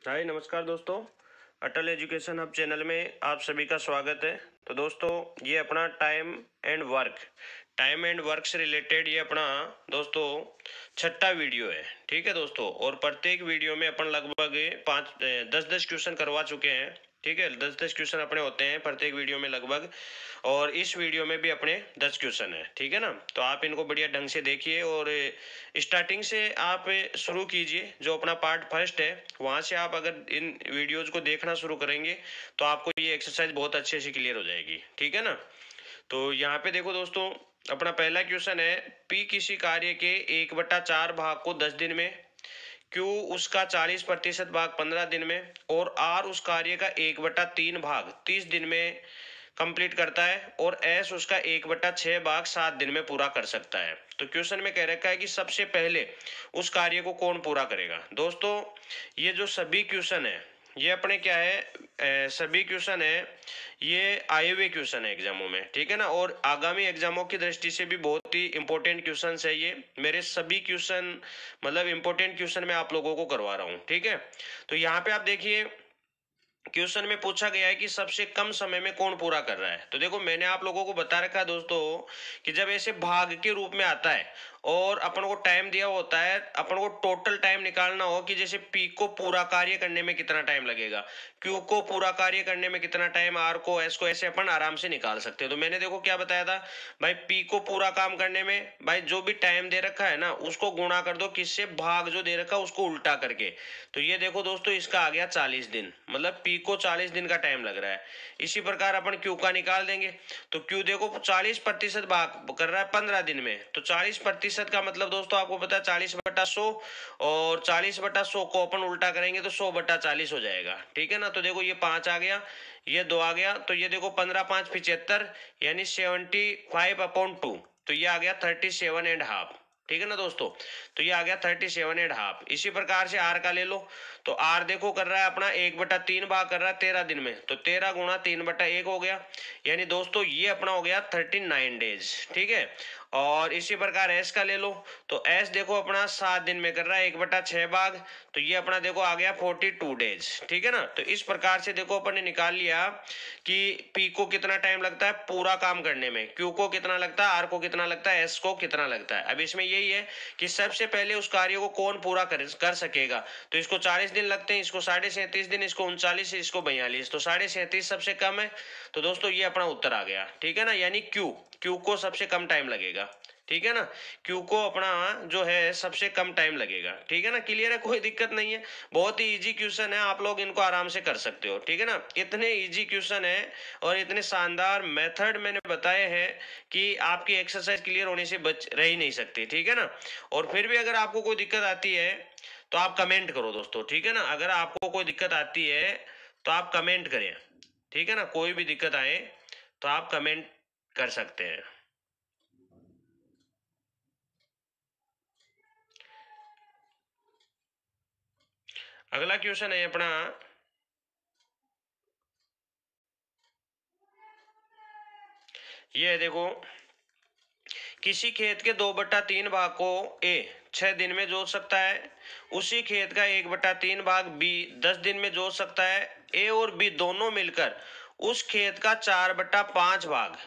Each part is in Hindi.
हाय नमस्कार दोस्तों, अटल एजुकेशन हब चैनल में आप सभी का स्वागत है। तो दोस्तों ये अपना टाइम एंड वर्क से रिलेटेड ये अपना दोस्तों छठा वीडियो है। ठीक है दोस्तों, और प्रत्येक वीडियो में अपन लगभग 10 क्वेश्चन करवा चुके हैं। ठीक है, 10 क्वेश्चन अपने होते हैं प्रत्येक वीडियो में लगभग, और इस वीडियो में भी अपने 10 क्वेश्चन है। ठीक है ना, तो आप इनको बढ़िया ढंग से देखिए और स्टार्टिंग से आप शुरू कीजिए। जो अपना पार्ट फर्स्ट है वहां से आप अगर इन वीडियोज को देखना शुरू करेंगे तो आपको ये एक्सरसाइज बहुत अच्छे से क्लियर हो जाएगी। ठीक है ना, तो यहाँ पे देखो दोस्तों, अपना पहला क्वेश्चन है, पी किसी कार्य के 1/4 भाग को 10 दिन में, क्यू उसका 40% भाग 15 दिन में, और आर उस कार्य का 1/3 भाग 30 दिन में कंप्लीट करता है, और एस उसका 1/6 भाग 7 दिन में पूरा कर सकता है। तो क्वेश्चन में कह रखा है कि सबसे पहले उस कार्य को कौन पूरा करेगा। दोस्तों ये जो सभी क्वेश्चन है ये अपने क्या है, सभी क्वेश्चन है ये आए हुए क्वेश्चन है एग्जामों में। ठीक है ना, और आगामी एग्जामों की दृष्टि से भी बहुत ही इंपॉर्टेंट क्वेश्चन है ये। मेरे सभी क्वेश्चन मतलब इंपॉर्टेंट क्वेश्चन मैं आप लोगों को करवा रहा हूँ। ठीक है, तो यहाँ पे आप देखिए क्वेश्चन में पूछा गया है कि सबसे कम समय में कौन पूरा कर रहा है। तो देखो मैंने आप लोगों को बता रखा है दोस्तों कि जब ऐसे भाग के रूप में आता है और अपन को टाइम दिया होता है, अपन को टोटल टाइम निकालना हो कि जैसे पी को पूरा कार्य करने में कितना टाइम लगेगा, क्यू को पूरा कार्य करने में कितना टाइम, आर को, एस को, ऐसे अपन आराम से निकाल सकते हैं। तो मैंने देखो क्या बताया था भाई, पी को पूरा काम करने में भाई जो भी टाइम दे रखा है ना उसको गुणा कर दो किससे, भाग जो दे रखा है उसको उल्टा करके। तो ये देखो दोस्तों इसका आ गया 40 दिन, मतलब पी को 40 दिन का टाइम लग रहा है। इसी प्रकार अपन क्यू का निकाल देंगे। तो क्यू देखो 40% भाग कर रहा है 15 दिन में, तो 40% का मतलब दोस्तों आपको पता है 40/100, और 40/100 को अपन उल्टा करेंगे तो 100/40 हो जाएगा। ठीक है ना, तो देखो ये 5 आ गया, ये 2 आ गया, तो ये देखो 15 5 75 यानी 75/2, तो ये आ गया 37.5। ठीक है ना दोस्तों, तो ये आ गया 37.5। इसी प्रकार से आर का ले लो, तो आर देखो कर रहा है अपना 1/3 भाग कर रहा है 13 दिन में, तो 13 गुणा 3/1 हो गया, यानी दोस्तों ये अपना हो गया 39 डेज। ठीक है, और इसी प्रकार एस का ले लो, तो एस देखो अपना 7 दिन में कर रहा है 1/6 भाग, तो ये अपना देखो आ गया 42 डेज। ठीक है ना, तो इस प्रकार से देखो अपन ने निकाल लिया कि पी को कितना टाइम लगता है पूरा काम करने में, क्यू को कितना लगता है, आर को कितना लगता है, एस को कितना लगता है। अब इसमें यही है कि सबसे पहले उस कार्य को कौन पूरा कर सकेगा। तो इसको 40 दिन लगते हैं, इसको 37.5 दिन, इसको 39, इसको 42, तो 37.5 सबसे कम है। तो दोस्तों ये अपना उत्तर आ गया। ठीक है ना, यानी क्यू क्यू को सबसे कम टाइम लगेगा। ठीक है ना, क्यू को अपना जो है सबसे कम टाइम लगेगा। ठीक है ना, क्लियर है, कोई दिक्कत नहीं है, बहुत ही इजी क्वेश्चन है, आप लोग इनको आराम से कर सकते हो। ठीक है ना, इतने इजी क्वेश्चन है और इतने शानदार मेथड मैंने बताए हैं कि आपकी एक्सरसाइज क्लियर होने से बच रह ही नहीं सकती। ठीक है ना, और फिर भी अगर आपको कोई दिक्कत आती है तो आप कमेंट करो दोस्तों। ठीक है ना, अगर आपको कोई दिक्कत आती है तो आप कमेंट करें। ठीक है ना, कोई भी दिक्कत आए तो आप कमेंट कर सकते हैं। अगला क्वेश्चन है अपना, ये देखो, किसी खेत के 2/3 भाग को ए 6 दिन में जोत सकता है, उसी खेत का 1/3 भाग बी 10 दिन में जोत सकता है। ए और बी दोनों मिलकर उस खेत का 4/5 भाग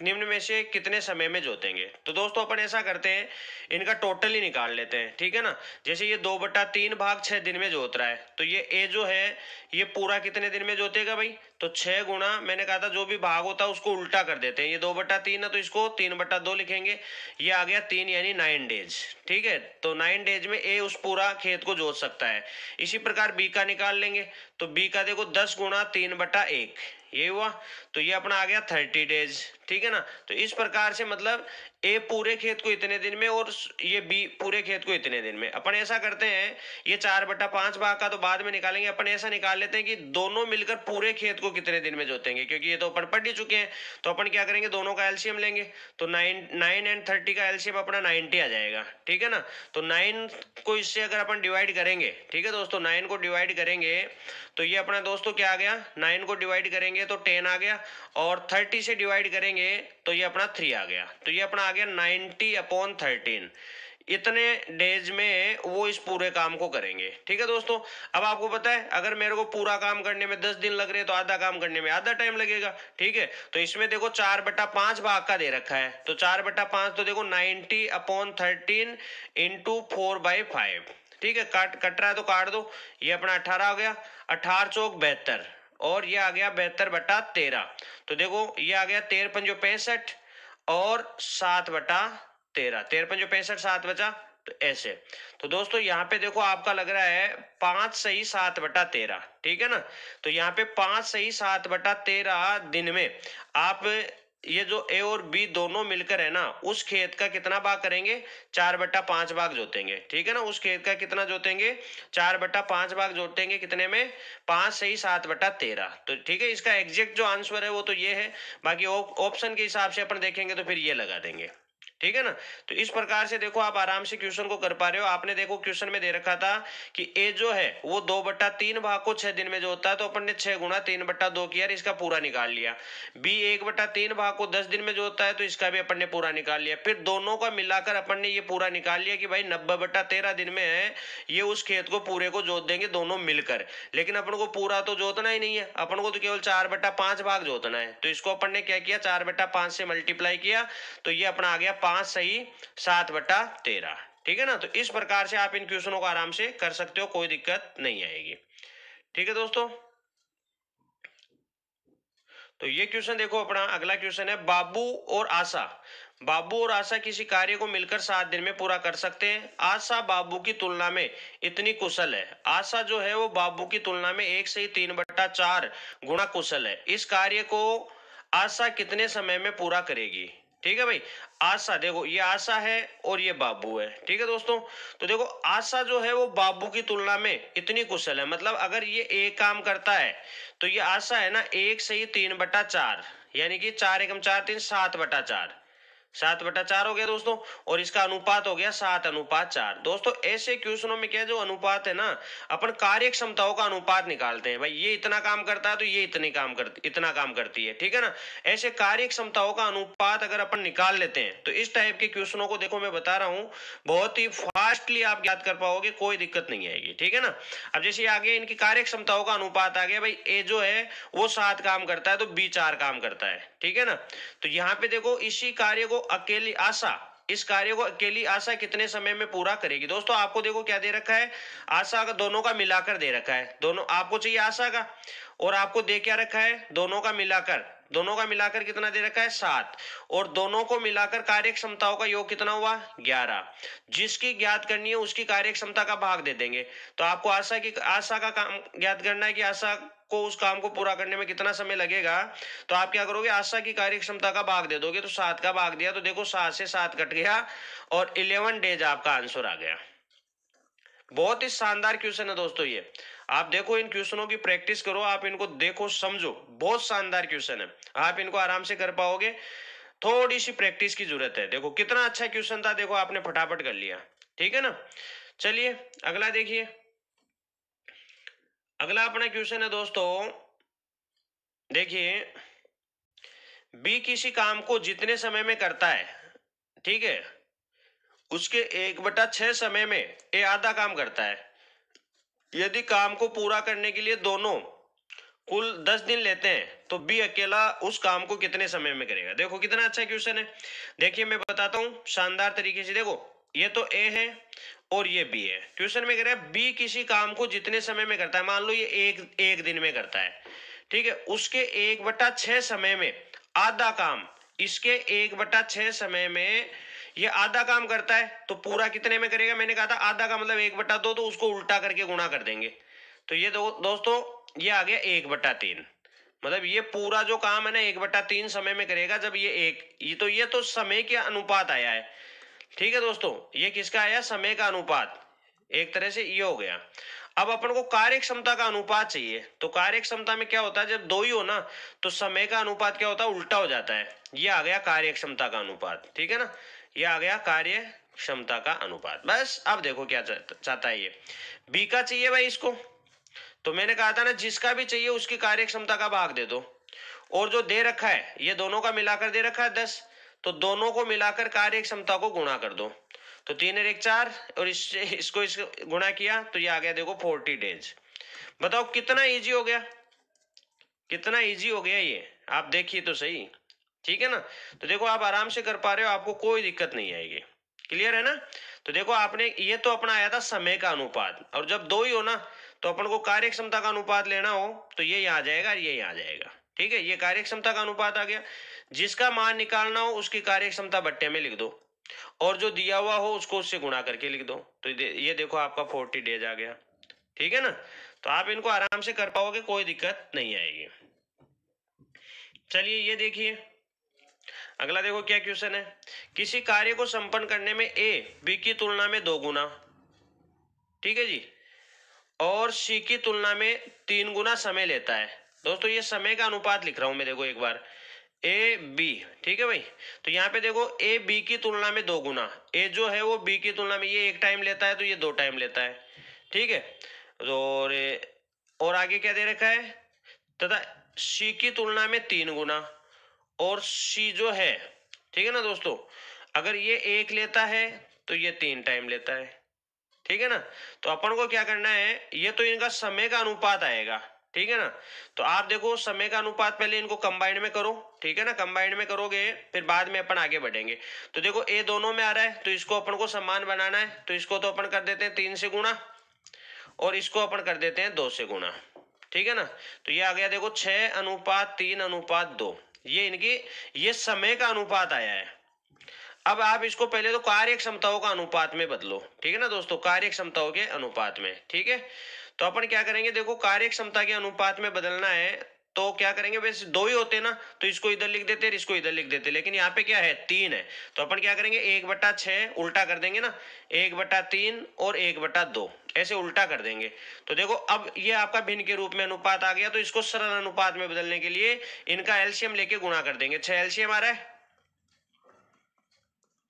निम्न में से कितने समय में जोतेंगे। तो दोस्तों अपन ऐसा करते हैं, इनका टोटल ही निकाल लेते हैं। ठीक है ना, जैसे ये 2/3 भाग 6 दिन में जोत रहा है, तो ये ए जो है ये पूरा कितने दिन में जोतेगा भाई, तो 6 गुणा मैंने कहा था जो भी भाग होता है उसको उल्टा कर देते हैं। ये 2/3 है तो इसको 3/2 लिखेंगे, ये आ गया 3 यानी 9 डेज। ठीक है, तो 9 डेज में ए उस पूरा खेत को जोत सकता है। इसी प्रकार बी का निकाल लेंगे, तो बी का देखो 10 गुणा 3/1 ये हुआ, तो ये अपना आ गया 30 डेज। ठीक है ना, तो इस प्रकार से मतलब ए पूरे खेत को इतने दिन में और ये बी पूरे खेत को इतने दिन में। अपन ऐसा करते हैं, ये 4/5 भाग का तो बाद में निकालेंगे, अपन ऐसा निकाल लेते हैं कि दोनों मिलकर पूरे खेत को कितने दिन में जोतेंगे, क्योंकि ये तो अपन पढ़ ही चुके हैं। तो अपन क्या करेंगे, दोनों का एलसीएम लेंगे, तो 9 एंड 30 का एलसीएम अपना 90 आ जाएगा। ठीक है ना, तो 9 को इससे अगर अपन डिवाइड करेंगे, ठीक है दोस्तों, 9 को डिवाइड करेंगे तो ये अपना दोस्तों क्या आ गया, 9 को डिवाइड करेंगे तो 10 आ गया, और 30 से डिवाइड करेंगे तो ये अपना 3 आ गया, तो ये अपना आ गया 90/13। इतने डेज में वो इस पूरे काम को करेंगे। ठीक है दोस्तों, अब आपको पता है अगर मेरे को पूरा काम करने में 10 दिन लग रहे हैं तो आधा काम करने में आधा टाइम लगेगा। ठीक है, तो इसमें देखो 4/5 भाग का दे रखा है, तो 4/5 तो देखो 90/13 इंटू 4/5। ठीक है, कट रहा है तो काट दो, ये अपना 18 हो गया, 18 चौक 72 और ये आ गया 72/13। तो देखो ये आ गया 13×5 और 7/13, 13×5 7 बचा, तो ऐसे। तो दोस्तों यहाँ पे देखो आपका लग रहा है 5 सही 7/13। ठीक है ना, तो यहाँ पे 5 सही 7/13 दिन में आप ये जो ए और बी दोनों मिलकर है ना उस खेत का कितना भाग करेंगे, 4/5 भाग जोतेंगे। ठीक है ना, उस खेत का कितना जोतेंगे, 4/5 भाग जोतेंगे, कितने में, 5 सही 7/13। तो ठीक है, इसका एग्जैक्ट जो आंसर है वो तो ये है, बाकी ऑप्शन के हिसाब से अपन देखेंगे तो फिर ये लगा देंगे। ठीक है ना, तो इस प्रकार से देखो आप आराम से क्वेश्चन को कर पा रहे हो। आपने देखो क्वेश्चन में दे रखा था कि ए जो है वो 2/3 भाग को 6 दिन में जो होता है, तो अपन ने 6 गुणा 3/2 किया, इसका पूरा निकाल लिया। बी 1/3 भाग को 10 दिन में जो होता है, तो इसका भी अपन ने पूरा निकाल लिया। फिर दोनों का मिलाकर अपन ने ये पूरा निकाल लिया कि भाई 90/13 दिन में है, ये उस खेत को पूरे को जोत देंगे दोनों मिलकर। लेकिन अपन को पूरा तो जोतना ही नहीं है, अपन को तो केवल 4/5 भाग जोतना है, तो इसको अपन ने क्या किया, 4/5 से मल्टीप्लाई किया, तो ये अपना आ गया 5 सही 7/13। ठीक है ना, तो इस प्रकार से आप इन क्वेश्चनों को आराम से कर सकते हो, कोई दिक्कत नहीं आएगी। ठीक है दोस्तों, तो ये क्वेश्चन देखो अपना अगला क्वेश्चन है, बाबू और आशा किसी कार्य को मिलकर 7 दिन में पूरा कर सकते हैं। आशा बाबू की तुलना में इतनी कुशल है, आशा जो है वो बाबू की तुलना में 1 से 3/4 गुना कुशल है। इस कार्य को आशा कितने समय में पूरा करेगी। ठीक है भाई, आशा देखो ये आशा है और ये बाबू है। ठीक है दोस्तों, तो देखो आशा जो है वो बाबू की तुलना में इतनी कुशल है, मतलब अगर ये एक काम करता है तो ये आशा है ना 1 से ही 3/4, यानी कि 4 एकम 4 3 7/4, 7/4 हो गया दोस्तों, और इसका अनुपात हो गया 7/4। दोस्तों ऐसे क्वेश्चनों में क्या जो अनुपात है ना, अपन कार्य क्षमताओं का अनुपात निकालते हैं, भाई ये इतना काम करता है तो ये इतना काम करती है। ठीक है ना, ऐसे कार्य क्षमताओं का अनुपात अगर अपन निकाल लेते हैं तो इस टाइप के क्वेश्चनों को देखो मैं बता रहा हूं बहुत ही फास्टली आप याद कर पाओगे, कोई दिक्कत नहीं आएगी। ठीक है ना, अब जैसे आगे इनकी कार्य क्षमताओं का अनुपात आ गया, भाई ए जो है वो 7 काम करता है तो बी 4 काम करता है। ठीक है ना, तो यहाँ पे देखो इसी कार्य को अकेली आशा, इस कार्य को अकेली आशा कितने समय में पूरा करेगी। दोस्तों आपको देखो क्या दे रखा है, आशा का दोनों का मिलाकर दे रखा है, दोनों आपको चाहिए आशा का, और आपको दे क्या रखा है, दोनों का मिलाकर कितना दे रखा है, 7, और दोनों को मिलाकर कार्य क्षमताओं का योग कितना हुआ, 11। जिसकी ज्ञात करनी है उसकी कार्य क्षमता का भाग दे देंगे। तो आपको आशा का काम ज्ञात करना है कि आशा को उस काम को पूरा करने में कितना समय लगेगा, तो आप क्या करोगे, आशा की कार्य क्षमता का भाग दे दोगे, तो 7 का भाग दिया तो देखो 7 से 7 कट गया और 11 डेज आपका आंसर आ गया। बहुत ही शानदार क्वेश्चन है दोस्तों ये, आप देखो इन क्वेश्चनों की प्रैक्टिस करो, आप इनको देखो समझो, बहुत शानदार क्वेश्चन है, आप इनको आराम से कर पाओगे, थोड़ी सी प्रैक्टिस की जरूरत है। देखो कितना अच्छा क्वेश्चन था, देखो आपने फटाफट कर लिया। ठीक है ना, चलिए अगला देखिए, अगला अपना क्वेश्चन है दोस्तों, देखिए बी किसी काम को जितने समय में करता है, ठीक है, उसके 1/6 समय में ए आधा काम करता है। यदि काम को पूरा करने के लिए दोनों कुल 10 दिन लेते हैं तो बी अकेला उस काम को कितने समय में करेगा। देखो कितना अच्छा क्वेश्चन है, देखिए मैं बताता हूं शानदार तरीके से। देखो ये तो ए है और ये बी है, क्वेश्चन में कह रहा है बी किसी काम को जितने समय में करता है, मान लो ये एक दिन में करता है, ठीक है, उसके 1/6 समय में आधा काम, इसके 1/6 समय में ये आधा काम करता है, तो पूरा कितने में करेगा, मैंने कहा था आधा का मतलब 1/2, तो उसको उल्टा करके गुणा कर देंगे, तो ये दोस्तों ये आ गया 1/3, मतलब ये पूरा जो काम है ना 1/3 समय में करेगा, जब ये तो समय के अनुपात आया है। ठीक है दोस्तों, ये किसका आया, समय का अनुपात, एक तरह से ये हो गया। अब अपन को कार्य क्षमता का अनुपात चाहिए, तो कार्य क्षमता में क्या होता है, जब दो ही हो ना तो समय का अनुपात क्या होता है, उल्टा हो जाता है। ये आ गया कार्य क्षमता का अनुपात। ठीक है ना, ये आ गया कार्य क्षमता का अनुपात। बस अब देखो क्या चाहता है, ये बी का चाहिए भाई इसको, तो मैंने कहा था ना जिसका भी चाहिए उसकी कार्य क्षमता का भाग दे दो, और जो दे रखा है ये दोनों का मिलाकर दे रखा है 10, तो दोनों को मिलाकर कार्य क्षमता को गुणा कर दो, तो 3 और 1 4 और इसको गुणा किया तो ये आ गया देखो 40 डेज। बताओ कितना इजी हो गया, कितना इजी हो गया ये, आप देखिए तो सही। ठीक है ना, तो देखो आप आराम से कर पा रहे हो, आपको कोई दिक्कत नहीं आएगी। क्लियर है ना। तो देखो आपने ये तो अपना आया था समय का अनुपात, और जब दो ही हो ना तो अपन को कार्य क्षमता का अनुपात लेना हो तो ये आ जाएगा, ये आ जाएगा। ठीक है, ये कार्य क्षमता का अनुपात आ गया। जिसका मान निकालना हो उसकी कार्य क्षमता बट्टे में लिख दो, और जो दिया हुआ हो उसको उससे गुणा करके लिख दो। तो ये देखो आपका 40 डेज आ गया। ठीक है ना, तो आप इनको आराम से कर पाओगे, कोई दिक्कत नहीं आएगी। चलिए ये देखिए अगला, देखो क्या क्वेश्चन है। किसी कार्य को संपन्न करने में ए बी की तुलना में 2 गुना, ठीक है जी, और सी की तुलना में 3 गुना समय लेता है। दोस्तों ये समय का अनुपात लिख रहा हूं मैं, देखो एक बार ए बी। ठीक है भाई, तो यहाँ पे देखो ए बी की तुलना में 2 गुना, ए जो है वो बी की तुलना में ये 1 टाइम लेता है तो ये 2 टाइम लेता है। ठीक है, और आगे क्या दे रखा है, तथा सी की तुलना में 3 गुना, और सी जो है, ठीक है ना दोस्तों, अगर ये 1 लेता है तो ये 3 टाइम लेता है। ठीक है ना, तो अपन को क्या करना है, ये तो इनका समय का अनुपात आएगा। ठीक है ना, तो आप देखो समय का अनुपात पहले इनको कंबाइंड में करो। ठीक है ना, कंबाइंड में करोगे फिर बाद में अपन आगे बढ़ेंगे। तो देखो ए दोनों में आ रहा है तो इसको अपन को समान बनाना है, तो इसको तो अपन कर देते हैं 3 से गुणा, और इसको अपन कर देते हैं 2 से गुणा। ठीक है ना, तो ये आ गया देखो 6:3:2, ये इनकी ये समय का अनुपात आया है। अब आप इसको पहले तो कार्य क्षमताओं का अनुपात में बदलो। ठीक है ना दोस्तों, कार्य क्षमताओं के अनुपात में। ठीक है, तो अपन क्या करेंगे, देखो कार्य क्षमता के अनुपात में बदलना है तो क्या करेंगे, वैसे 2 ही होते ना तो इसको इधर लिख देते और इसको इधर लिख देते, लेकिन यहाँ पे क्या है 3 है, तो अपन क्या करेंगे 1/6 उल्टा कर देंगे ना, 1/3 और 1/2 ऐसे उल्टा कर देंगे। तो देखो अब ये आपका भिन्न के रूप में अनुपात आ गया, तो इसको सरल अनुपात में बदलने के लिए इनका एलसीएम लेके गुणा कर देंगे। 6 एलसीएम आ रहा है,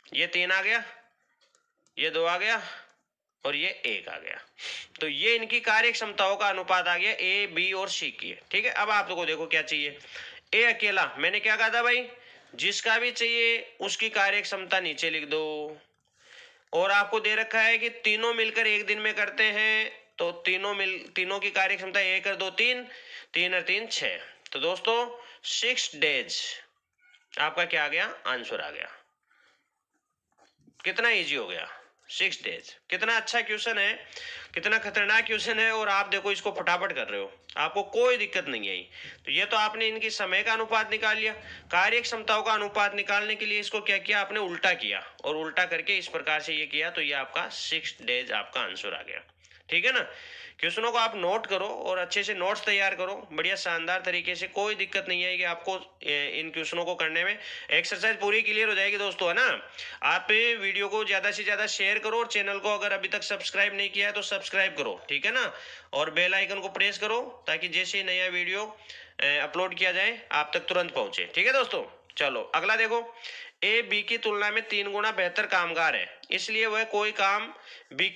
ये 3 आ गया, ये 2 आ गया, और ये 1 आ गया। तो ये इनकी कार्य क्षमताओं का अनुपात आ गया ए बी और सी की। ठीक है, अब आप लोगों को देखो क्या चाहिए, ए अकेला, मैंने क्या कहा था भाई, जिसका भी चाहिए उसकी कार्य क्षमता नीचे लिख दो, और आपको दे रखा है कि तीनों मिलकर 1 दिन में करते हैं, तो तीनों की कार्य क्षमता 1 और 2 3, 3 और 3 6। तो दोस्तों 6 डेज आपका क्या आ गया, आंसर आ गया। कितना इजी हो गया, 6 डेज। कितना अच्छा क्वेश्चन है, कितना खतरनाक क्वेश्चन है, और आप देखो इसको फटाफट कर रहे हो, आपको कोई दिक्कत नहीं आई। तो ये तो आपने इनकी समय का अनुपात निकाल लिया, कार्य क्षमताओं का अनुपात निकालने के लिए इसको क्या किया आपने, उल्टा किया, और उल्टा करके इस प्रकार से ये किया, तो ये आपका 6 डेज आपका आंसर आ गया। ठीक है ना, क्वेश्चनों को आप नोट करो और अच्छे से नोट्स तैयार करो, बढ़िया शानदार तरीके से, कोई दिक्कत नहीं आएगी आपको इन क्वेश्चनों को करने में। एक्सरसाइज पूरी क्लियर हो जाएगी दोस्तों, है ना। आप वीडियो को ज़्यादा से ज़्यादा शेयर करो, और चैनल को अगर अभी तक सब्सक्राइब नहीं किया है तो सब्सक्राइब करो। ठीक है ना, और बेल आइकन को प्रेस करो ताकि जैसे ही नया वीडियो अपलोड किया जाए आप तक तुरंत पहुंचे। ठीक है दोस्तों, चलो अगला देखो, ए बी की तुलना में 3 गुना बेहतर कामगार है, इसलिए वह कोई काम बी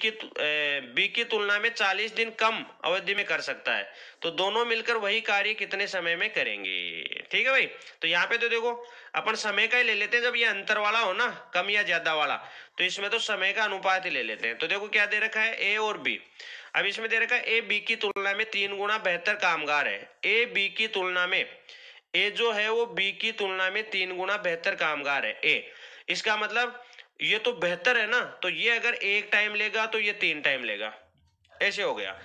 की तुलना में 40 दिन कम अवधि में कर सकता है, तो दोनों मिलकर वही कार्य कितने समय में करेंगे। ठीक है भाई, तो यहाँ पे तो देखो अपन समय का ही ले लेते हैं, जब ये अंतर वाला हो ना, कम या ज्यादा वाला, तो इसमें तो समय का अनुपात ही ले लेते हैं। तो देखो क्या दे रखा है, ए और बी। अब इसमें दे रखा है ए बी की तुलना में 3 गुना बेहतर कामगार है, ए बी की तुलना में, ए जो है वो बी की तुलना में 3 गुना बेहतर कामगार है। ए इसका मतलब ये तो बेहतर है ना, तो ये अगर 1 टाइम लेगा तो ये 3 टाइम लेगा, ऐसे हो गया।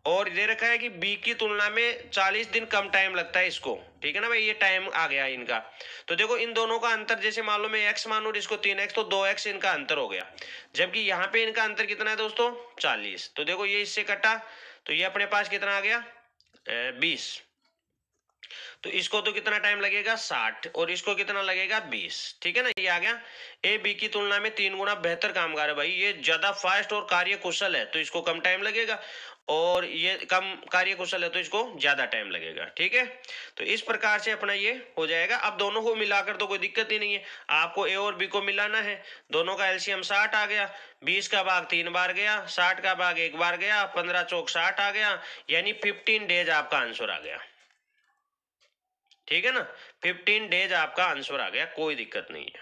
और दे रखा है कि बी की तुलना में 40 दिन कम टाइम लगता है इसको। ठीक है ना भाई, ये टाइम आ गया इनका। तो देखो इन दोनों का अंतर, जैसे मान लो मैं x मानू और इसको 3x, तो 2x इनका अंतर हो गया, जबकि यहाँ पे इनका अंतर कितना है दोस्तों, 40। तो देखो ये इससे कटा, तो ये अपने पास कितना आ गया, 20। तो इसको तो कितना टाइम लगेगा, 60, और इसको कितना लगेगा, 20। ठीक है ना, ये आ गया। ए बी की तुलना में 3 गुना बेहतर कामगार है, भाई ये ज्यादा फास्ट और कार्य कुशल है तो इसको कम टाइम लगेगा, और ये कम कार्य कुशल है तो इसको ज्यादा टाइम लगेगा। ठीक है, तो इस प्रकार से अपना ये हो जाएगा। अब दोनों को मिलाकर तो कोई दिक्कत ही नहीं है, आपको ए और बी को मिलाना है, दोनों का एलसीएम 60 आ गया, 20 का भाग 3 बार गया, 60 का भाग 1 बार गया, 15 चौक 60 आ गया, यानी 15 डेज आपका आंसर आ गया। ठीक है ना, 15 डेज आपका आंसर आ गया, कोई दिक्कत नहीं है।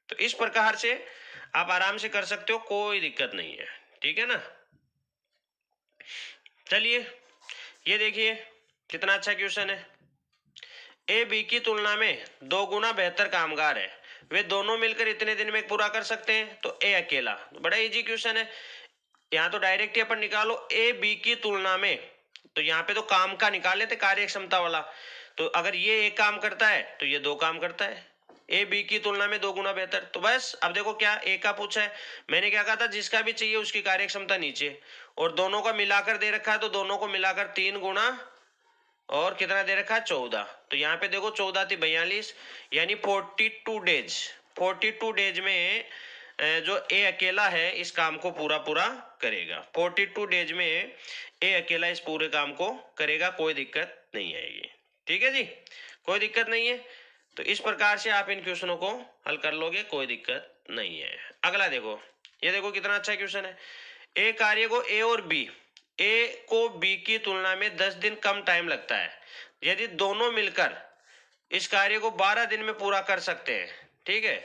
तो इस प्रकार से आप आराम से कर सकते हो, कोई दिक्कत नहीं है, ठीक है ना। चलिए ये देखिए कितना अच्छा क्वेश्चन है। ए बी की तुलना में 2 गुना बेहतर कामगार है, वे दोनों मिलकर इतने दिन में पूरा कर सकते हैं, तो ए अकेला। बड़ा इजी क्वेश्चन है। यहाँ तो डायरेक्ट ही अपन निकालो ए बी की तुलना में, तो यहाँ पे तो काम का निकाले थे, कार्य क्षमता वाला। तो अगर ये एक काम करता है तो ये 2 काम करता है। ए बी की तुलना में 2 गुना बेहतर। तो बस अब देखो क्या ए का पूछा है, मैंने क्या कहा था, जिसका भी चाहिए उसकी कार्य क्षमता नीचे, और दोनों का मिलाकर दे रखा है, तो दोनों को मिलाकर 3 गुना और कितना दे रखा है 14। तो यहाँ पे देखो 14 थी 42, यानी 42 डेज। 42 डेज में जो ए अकेला है इस काम को पूरा पूरा करेगा। 42 डेज में ए अकेला इस पूरे काम को करेगा, कोई दिक्कत नहीं आएगी। ठीक है जी, कोई दिक्कत नहीं है। तो इस प्रकार से आप इन क्वेश्चनों को हल कर लोगे, कोई दिक्कत नहीं है। अगला देखो, ये देखो कितना अच्छा क्वेश्चन है। ए कार्य को ए और बी, ए को बी की तुलना में 10 दिन कम टाइम लगता है, यदि दोनों मिलकर इस कार्य को 12 दिन में पूरा कर सकते हैं, ठीक है,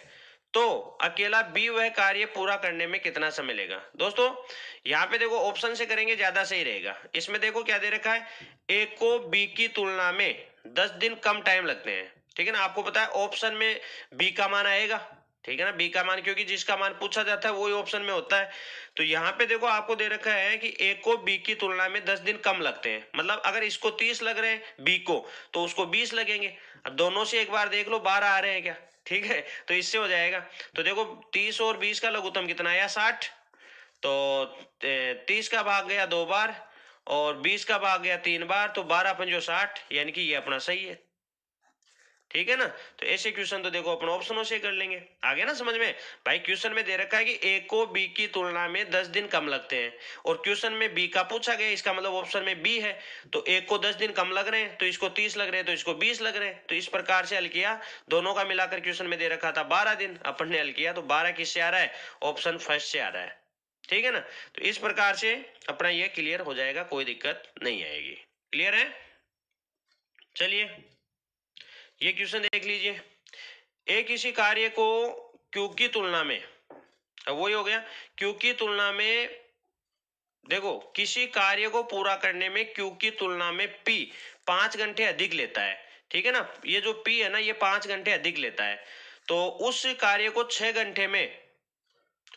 तो अकेला बी वह कार्य पूरा करने में कितना समय लेगा। दोस्तों यहाँ पे देखो ऑप्शन से करेंगे ज्यादा सही रहेगा। इसमें देखो क्या दे रखा है, ए को बी की तुलना में 10 दिन कम टाइम लगते हैं, ठीक है ना। आपको पता है ऑप्शन में बी का मान आएगा, ठीक है ना, बी का मान, क्योंकि जिसका मान पूछा जाता है वही ऑप्शन में होता है। तो यहाँ पे देखो आपको दे रखा है कि ए को बी की तुलना में 10 दिन कम लगते हैं, मतलब अगर इसको 30 लग रहे हैं बी को, तो उसको 20 लगेंगे। अब दोनों से एक बार देख लो 12 आ रहे हैं क्या, ठीक है, तो इससे हो जाएगा। तो देखो 30 और 20 का लघुत्तम कितना आया 60, तो 30 का भाग गया 2 बार और 20 का भाग गया 3 बार, तो 12 पंजो 60, यानी कि ये अपना सही है, ठीक है ना। तो ऐसे क्वेश्चन तो देखो अपन ऑप्शनों से कर लेंगे। आ गया ना समझ में भाई। क्वेश्चन में दे रखा है कि ए को बी की तुलना में 10 दिन कम लगते हैं, और क्वेश्चन में बी का पूछा गया, इसका मतलब ऑप्शन में बी है। तो ए को 10 दिन कम लग रहे हैं, तो इसको 30 लग रहे हैं, तो इसको 20 लग रहे हैं। तो इस प्रकार से हल किया, दोनों का मिलाकर क्वेश्चन में दे रखा था 12 दिन, अपन ने हल किया तो 12 किससे आ रहा है, ऑप्शन फर्स्ट से आ रहा है, ठीक है ना। तो इस प्रकार से अपना यह क्लियर हो जाएगा, कोई दिक्कत नहीं आएगी। क्लियर है। चलिए ये क्वेश्चन देख लीजिए। ए किसी कार्य को क्यू की तुलना में, अब वही हो गया, क्यू की तुलना में, देखो किसी कार्य को पूरा करने में क्यू की तुलना में पी 5 घंटे अधिक लेता है, ठीक है ना। ये जो पी है ना, ये 5 घंटे अधिक लेता है, तो उस कार्य को 6 घंटे में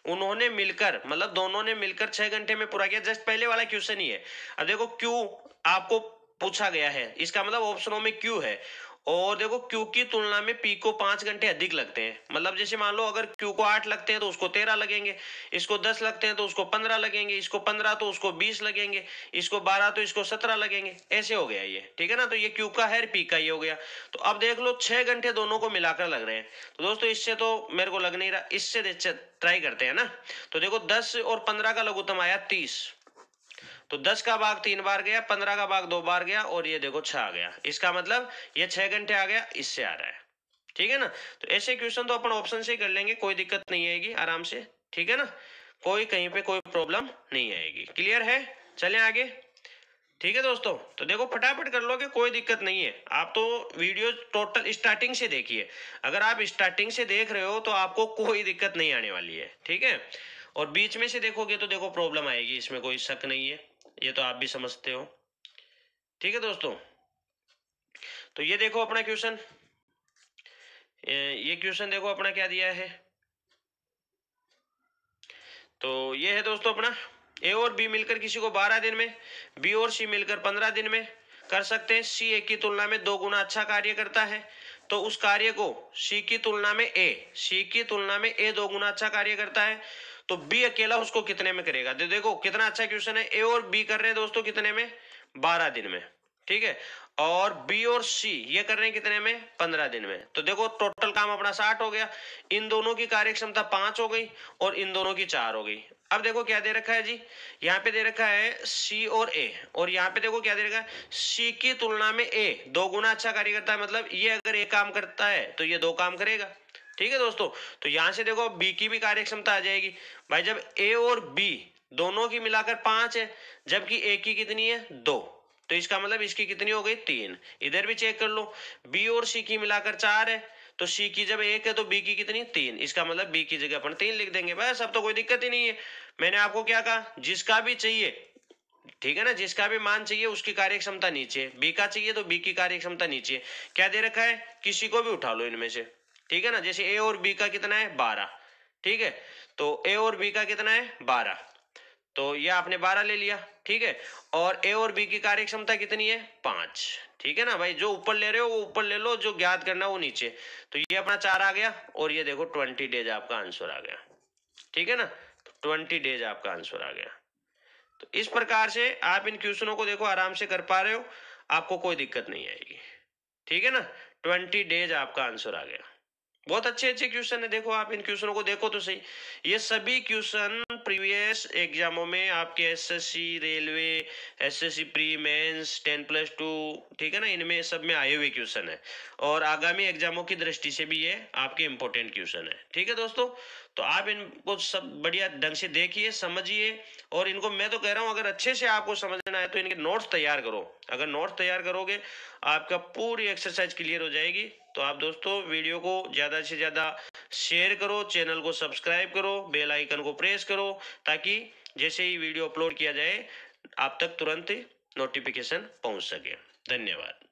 उन्होंने मिलकर, मतलब दोनों ने मिलकर 6 घंटे में पूरा किया। जस्ट पहले वाला क्वेश्चन ही है। अब देखो क्यू आपको पूछा गया है, इसका मतलब ऑप्शनों में क्यू है, और देखो क्यू की तुलना में पी को 5 घंटे अधिक लगते हैं। मतलब जैसे मान लो अगर क्यू को 8 लगते हैं तो उसको 13 लगेंगे, इसको 10 लगते हैं तो उसको 15 लगेंगे, इसको 15 तो उसको 20 लगेंगे, इसको 12 तो इसको 17 लगेंगे। ऐसे हो गया ये, ठीक है ना। तो ये क्यू का है, पी का ये हो गया। तो अब देख लो 6 घंटे दोनों को मिलाकर लग रहे हैं। तो दोस्तों इससे तो मेरे को लग नहीं रहा, इससे ट्राई करते हैं ना। तो देखो 10 और 15 का लघुत्तम आया 30, तो 10 का भाग 3 बार गया, 15 का भाग 2 बार गया, और ये देखो 6 आ गया। इसका मतलब ये 6 घंटे आ गया, इससे आ रहा है, ठीक है ना। तो ऐसे क्वेश्चन तो अपन ऑप्शन से ही कर लेंगे, कोई दिक्कत नहीं आएगी, आराम से, ठीक है ना। कोई कहीं पे कोई प्रॉब्लम नहीं आएगी। क्लियर है। चलें आगे, ठीक है दोस्तों। तो देखो फटाफट कर लोगे, कोई दिक्कत नहीं है। आप तो वीडियो टोटल स्टार्टिंग से देखिए, अगर आप स्टार्टिंग से देख रहे हो तो आपको कोई दिक्कत नहीं आने वाली है, ठीक है। और बीच में से देखोगे तो देखो प्रॉब्लम आएगी, इसमें कोई शक नहीं है, ये तो आप भी समझते हो, ठीक है दोस्तों। तो ये देखो अपना क्वेश्चन, ये क्वेश्चन देखो अपना क्या दिया है। तो ये है दोस्तों अपना, ए और बी मिलकर किसी को 12 दिन में, बी और सी मिलकर 15 दिन में कर सकते हैं। सी ए की तुलना में 2 गुना अच्छा कार्य करता है, तो उस कार्य को सी की तुलना में ए 2 गुना अच्छा कार्य करता है, तो बी अकेला उसको कितने में करेगा। देखो कितना अच्छा क्वेश्चन है। ए और बी कर रहे हैं दोस्तों कितने में, 12 दिन में, ठीक है, और बी और सी ये कर रहे हैं कितने में, 15 दिन में। तो देखो टोटल काम अपना 60 हो गया, इन दोनों की कार्य क्षमता 5 हो गई और इन दोनों की 4 हो गई। अब देखो क्या दे रखा है जी, यहाँ पे दे रखा है सी और ए, और यहाँ पे देखो क्या दे रखा है, सी की तुलना में ए 2 गुना अच्छा कार्य करता है, मतलब ये अगर एक काम करता है तो ये 2 काम करेगा, ठीक है दोस्तों। तो यहां से देखो बी की भी कार्य क्षमता आ जाएगी भाई, जब ए और बी दोनों की मिलाकर 5 है, जबकि ए की कितनी है 2, तो इसका मतलब इसकी कितनी हो गई 3। इधर भी चेक कर लो, बी और सी की मिलाकर 4 है, तो सी की जब 1 है तो बी की कितनी 3, इसका मतलब बी की जगह अपन 3 लिख देंगे, बस अब तो कोई दिक्कत ही नहीं है। मैंने आपको क्या कहा, जिसका भी चाहिए, ठीक है ना, जिसका भी मान चाहिए उसकी कार्य क्षमता नीचे, बी का चाहिए तो बी की कार्य क्षमता नीचे। क्या दे रखा है, किसी को भी उठा लो इनमें से, ठीक है ना। जैसे ए और बी का कितना है 12, ठीक है, तो ए और बी का कितना है 12, तो ये आपने 12 ले लिया, ठीक है। और ए और बी की कार्य क्षमता कितनी है 5, ठीक है ना भाई, जो ऊपर ले रहे हो वो ऊपर ले लो, जो ज्ञात करना वो नीचे। तो ये अपना 4 आ गया, और ये देखो 20 डेज आपका आंसर आ गया, ठीक है ना, 20 डेज आपका आंसर आ गया। तो इस प्रकार से आप इन क्वेश्चनों को देखो आराम से कर पा रहे हो, आपको कोई दिक्कत नहीं आएगी, ठीक है ना। 20 डेज आपका आंसर आ गया। बहुत अच्छे अच्छे क्वेश्चन है, देखो आप इन क्वेश्चनों को देखो तो सही। ये सभी क्वेश्चन प्रीवियस एग्जामों में आपके SSC railway, SSC pre mains 10+2, ठीक है ना, इनमें सब में आए हुए क्वेश्चन है, और आगामी एग्जामों की दृष्टि से भी ये आपके इंपॉर्टेंट क्वेश्चन है, ठीक है दोस्तों। तो आप इनको सब बढ़िया ढंग से देखिए, समझिए, और इनको मैं तो कह रहा हूँ अगर अच्छे से आपको समझना है तो इनके नोट्स तैयार करो। अगर नोट्स तैयार करोगे आपका पूरी एक्सरसाइज क्लियर हो जाएगी। तो आप दोस्तों वीडियो को ज़्यादा से ज़्यादा शेयर करो, चैनल को सब्सक्राइब करो, बेल आइकन को प्रेस करो, ताकि जैसे ही वीडियो अपलोड किया जाए आप तक तुरंत नोटिफिकेशन पहुंच सके। धन्यवाद।